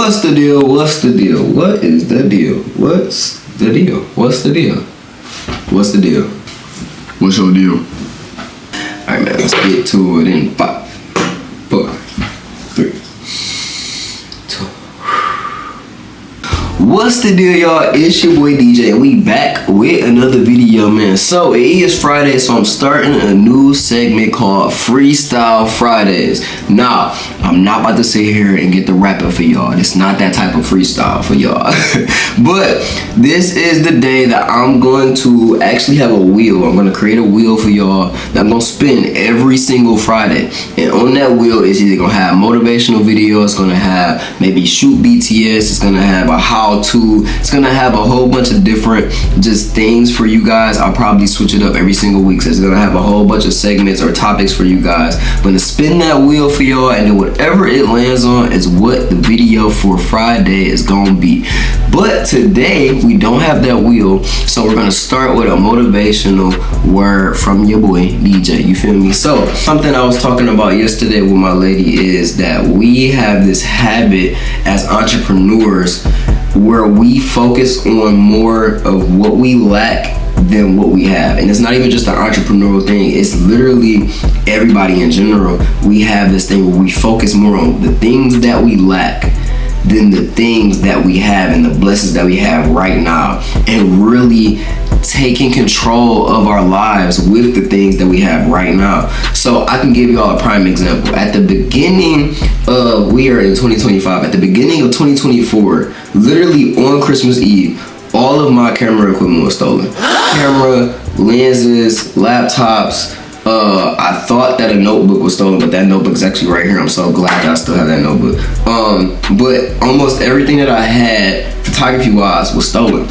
What's the deal? What's the deal? What is the deal? What's the deal? What's the deal? What's the deal? What's your deal? Alright, man, let's get to it in 5, 4, 3, 2. What's the deal, y'all? It's your boy DJ, and we back with another video, man. So it is Friday, so I'm starting a new segment called Freestyle Fridays. Now, I'm not about to sit here and get the rapping for y'all. It's not that type of freestyle for y'all. But this is the day that I'm going to actually have a wheel. I'm going to create a wheel for y'all that I'm going to spin every single Friday. And on that wheel, it's either going to have motivational videos, it's going to have maybe shoot BTS, it's going to have a how-to, it's going to have a whole bunch of different just things for you guys. I'll probably switch it up every single week. So it's going to have a whole bunch of segments or topics for you guys. I'm going to spin that wheel for y'all, and then whatever it lands on is what the video for Friday is gonna be. But today we don't have that wheel, so we're gonna start with a motivational word from your boy DJ. You feel me? So something I was talking about yesterday with my lady is that we have this habit as entrepreneurs where we focus on more of what we lack than what we have. And it's not even just an entrepreneurial thing, it's literally everybody in general. We have this thing where we focus more on the things that we lack than the things that we have and the blessings that we have right now, and really taking control of our lives with the things that we have right now. So I can give y'all a prime example. At the beginning of, we are in 2025, at the beginning of 2024, literally on Christmas Eve, all of my camera equipment was stolen. Camera, lenses, laptops. I thought that a notebook was stolen, but that notebook is actually right here. I'm so glad that I still have that notebook. But almost everything that I had, photography-wise, was stolen.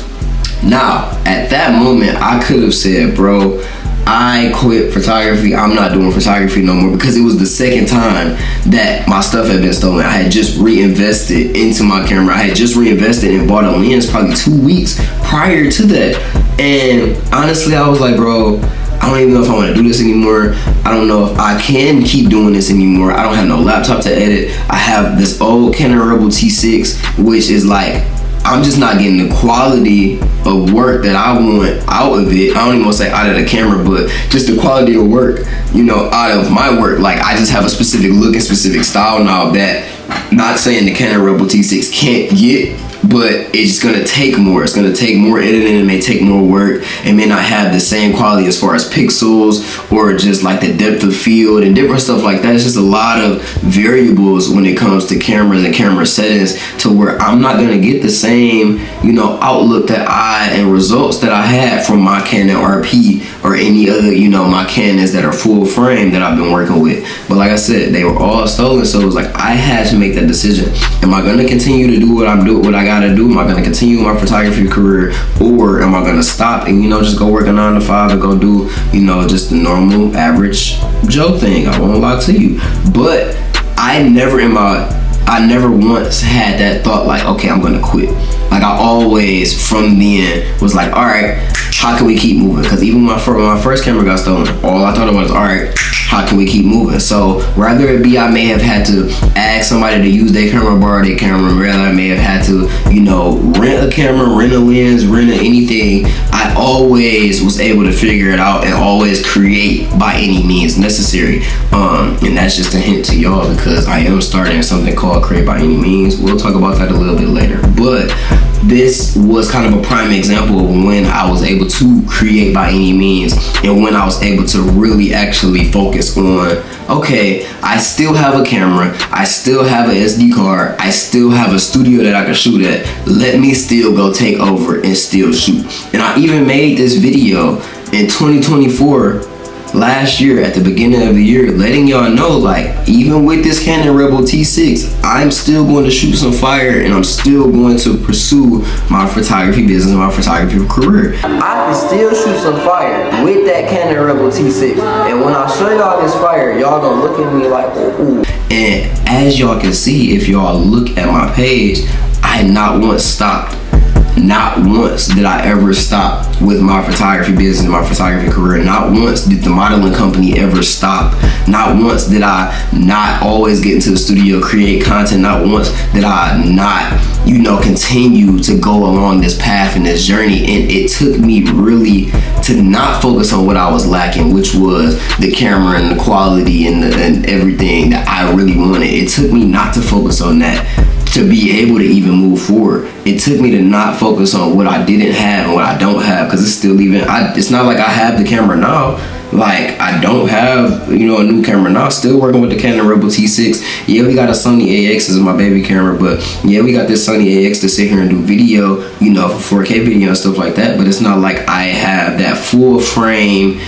Now, at that moment, I could have said, bro, I quit photography. I'm not doing photography no more, because it was the second time that my stuff had been stolen. I had just reinvested into my camera. I had just reinvested and bought a lens probably 2 weeks prior to that. And honestly, I was like, bro, I don't even know if I want to do this anymore. I don't know if I can keep doing this anymore. I don't have no laptop to edit. I have this old Canon Rebel T6, which is like, I'm just not getting the quality of work that I want out of it. I don't even want to say out of the camera, but just the quality of work, you know, out of my work. Like, I just have a specific look and specific style now that, not saying the Canon Rebel T6 can't get, but it's gonna take more. It's gonna take more editing. It may take more work. It may not have the same quality as far as pixels or just like the depth of field and different stuff like that. It's just a lot of variables when it comes to cameras and camera settings, to where I'm not gonna get the same, you know, outlook that and results that I had from my Canon RP or any other, you know, my Canons that are full frame that I've been working with. But like I said, they were all stolen, so it was like I had to make that decision. Am I gonna continue to do what I gotta do? Am I gonna continue my photography career, or am I gonna stop and, you know, just go work a 9 to 5 and go do, you know, just the normal average Joe thing? I won't lie to you, but I never once had that thought like, okay, I'm gonna quit. Like, I always from then was like, all right, how can we keep moving? Because even when my first camera got stolen, all I thought it was, all right, how can we keep moving? So rather it be I may have had to ask somebody to use their camera, borrow their camera, rather I may have had to, you know, rent a camera, rent a lens, rent anything, I always was able to figure it out and always create by any means necessary. And that's just a hint to y'all, because I am starting something called Create by Any Means. We'll talk about that a little bit later. But this was kind of a prime example of when I was able to create by any means, and when I was able to really actually focus on, okay, I still have a camera, I still have an SD card, I still have a studio that I can shoot at. Let me still go take over and still shoot. And I even made this video in 2024, last year at the beginning of the year, letting y'all know, like, even with this Canon Rebel T6, I'm still going to shoot some fire, and I'm still going to pursue my photography business, my photography career. I can still shoot some fire with that Canon Rebel T6, and when I show y'all this fire, y'all gonna look at me like, ooh. And as y'all can see, if y'all look at my page, I not once stopped. Not once did I ever stop with my photography business, my photography career. Not once did the modeling company ever stop. Not once did I not always get into the studio, create content. Not once did I not, continue to go along this path and this journey. And it took me really to not focus on what I was lacking, which was the camera and the quality and everything that I really wanted. It took me not to focus on that to be able to even move forward. It took me to not focus on what I didn't have and what I don't have, because it's still it's not like I have the camera now. Like, I don't have, a new camera now. Still working with the Canon Rebel T6. Yeah, we got a Sony AX as my baby camera, but yeah, we got this Sony AX to sit here and do video, for 4K video and stuff like that. But it's not like I have that full frame,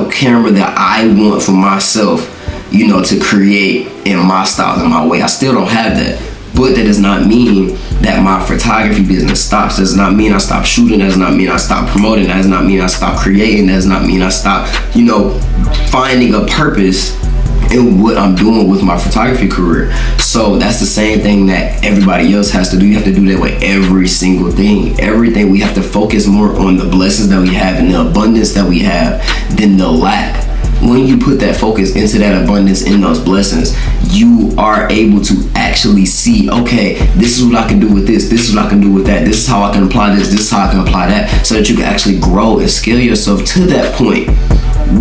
camera that I want for myself, to create in my style, in my way. I still don't have that. But that does not mean that my photography business stops. That does not mean I stop shooting. That does not mean I stop promoting. That does not mean I stop creating. That does not mean I stop, finding a purpose in what I'm doing with my photography career. So that's the same thing that everybody else has to do. You have to do that with every single thing. Everything, we have to focus more on the blessings that we have and the abundance that we have than the lack. When you put that focus into that abundance, in those blessings, you are able to actually see, okay, this is what I can do with this is what I can do with that, this is how I can apply this is how I can apply that, so that you can actually grow and scale yourself to that point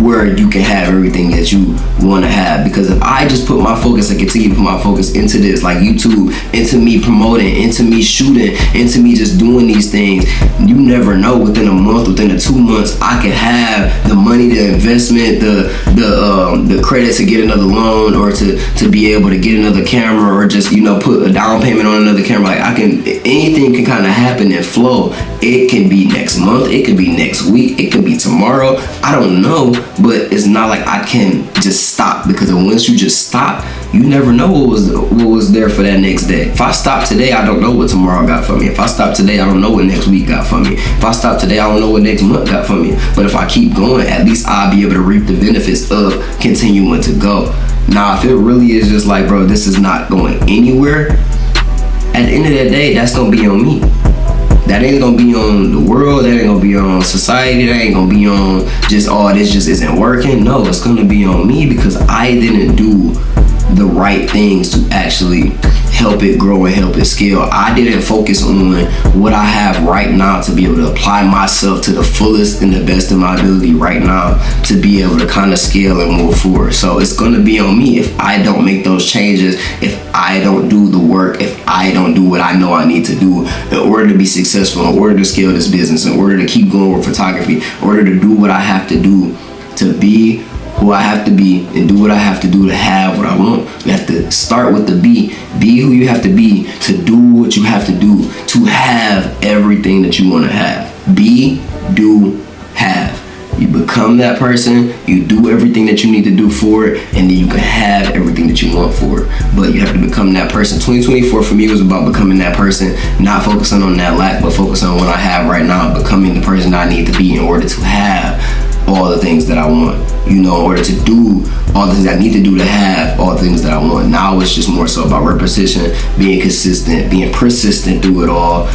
where you can have everything that you want to have. Because if I just put my focus and continue to put my focus into this, like YouTube, into me promoting, into me shooting, into me just doing these things, you never know, within a month, within the 2 months, I could have the money, the investment, the credit to get another loan, or to be able to get another camera, or just put a down payment on another camera. Like, anything can kind of happen and flow. It can be next month, it could be next week, it could be tomorrow, I don't know. But it's not like I can just stop, because once you just stop, you never know what was there for that next day. If I stop today, I don't know what tomorrow got for me. If I stop today, I don't know what next week got for me. If I stop today, I don't know what next month got for me. But if I keep going, at least I'll be able to reap the benefits of continuing to go. Now, if it really is just like, bro, this is not going anywhere, at the end of the day, that's gonna be on me. That ain't gonna be on the world, that ain't gonna be on society, that ain't gonna be on just, oh, this just isn't working. No, it's gonna be on me, because I didn't do the right things to actually help it grow and help it scale. I didn't focus on what I have right now to be able to apply myself to the fullest and the best of my ability right now to be able to kind of scale and move forward. So it's gonna be on me if I don't make those changes, if I don't do the work, if I don't do what I know I need to do in order to be successful, in order to scale this business, in order to keep going with photography, in order to do what I have to do to be who I have to be and do what I have to do to have what I want. You have to start with the be. Be who you have to be to do what you have to do to have everything that you want to have. Be, do, have. You become that person, you do everything that you need to do for it, and then you can have everything that you want for it. But you have to become that person. 2024 for me was about becoming that person, not focusing on that lack, but focusing on what I have right now, becoming the person I need to be in order to have all the things that I want, in order to do all the things I need to do to have all the things that I want. Now it's just more so about repetition, being consistent, being persistent through it all,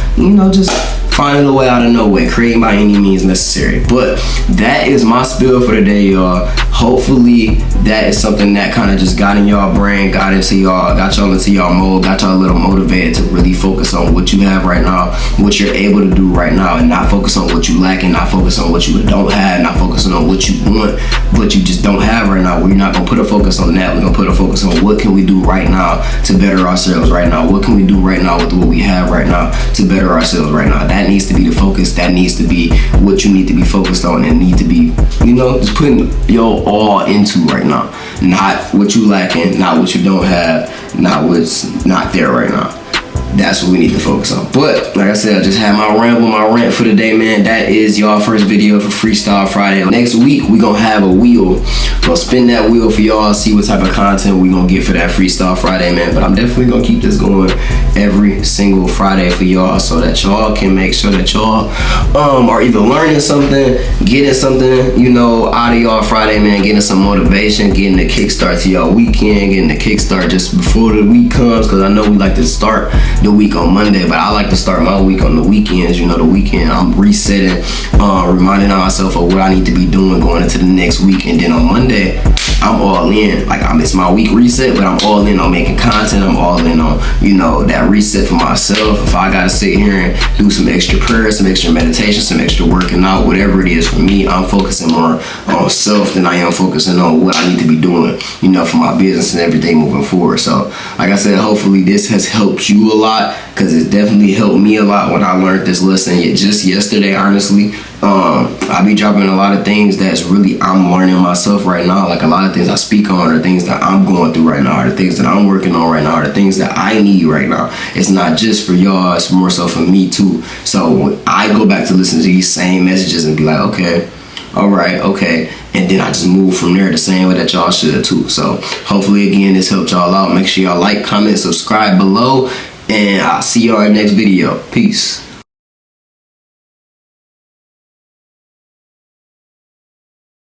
just finding a way out of no way, creating by any means necessary. But that is my spiel for today, y'all. Hopefully that is something that kind of just got in y'all brain, got y'all into y'all mode, got y'all a little motivated to really focus on what you have right now, what you're able to do right now, and not focus on what you lack, and not focus on what you don't have, not focusing on what you want, but you just don't have right now. We're not gonna put a focus on that. We're gonna put a focus on what can we do right now to better ourselves right now. What can we do right now with what we have right now to better ourselves right now? That needs to be the focus. That needs to be what you need to be focused on, and need to be, just putting your all into right now. Not what you lacking, not what you don't have, not what's not there right now. That's what we need to focus on. But like I said, I just had my rant for the day, man. That is y'all first video for Freestyle Friday. Next week we gonna have a wheel. Gonna spin that wheel for y'all, see what type of content we gonna get for that Freestyle Friday, man. But I'm definitely gonna keep this going every single Friday for y'all, so that y'all can make sure that y'all are either learning something, getting something, you know, out of y'all Friday, man, getting some motivation, getting a kickstart to y'all weekend, getting a kickstart just before the week comes, because I know we like to start the week on Monday, but I like to start my week on the weekends. You know, the weekend I'm resetting, reminding myself of what I need to be doing going into the next week, and then on Monday I'm all in. Like, it's my week reset, but I'm all in on making content. I'm all in on, you know, that reset for myself. If I gotta sit here and do some extra prayer, some extra meditation, some extra working out, whatever it is for me, I'm focusing more on self than I am focusing on what I need to be doing, you know, for my business and everything moving forward. So like I said, hopefully this has helped you a lot, because it definitely helped me a lot when I learned this lesson just yesterday, honestly. I be dropping a lot of things that's really I'm learning myself right now. Like, a lot of things I speak on are things that I'm going through right now, or the things that I'm working on right now, or the things that I need right now. It's not just for y'all, it's more so for me too. So when I go back to listen to these same messages and be like, okay, all right, okay, and then I just move from there the same way that y'all should too. So hopefully, again, this helped y'all out. Make sure y'all like, comment, subscribe below, and I'll see y'all in the next video. Peace.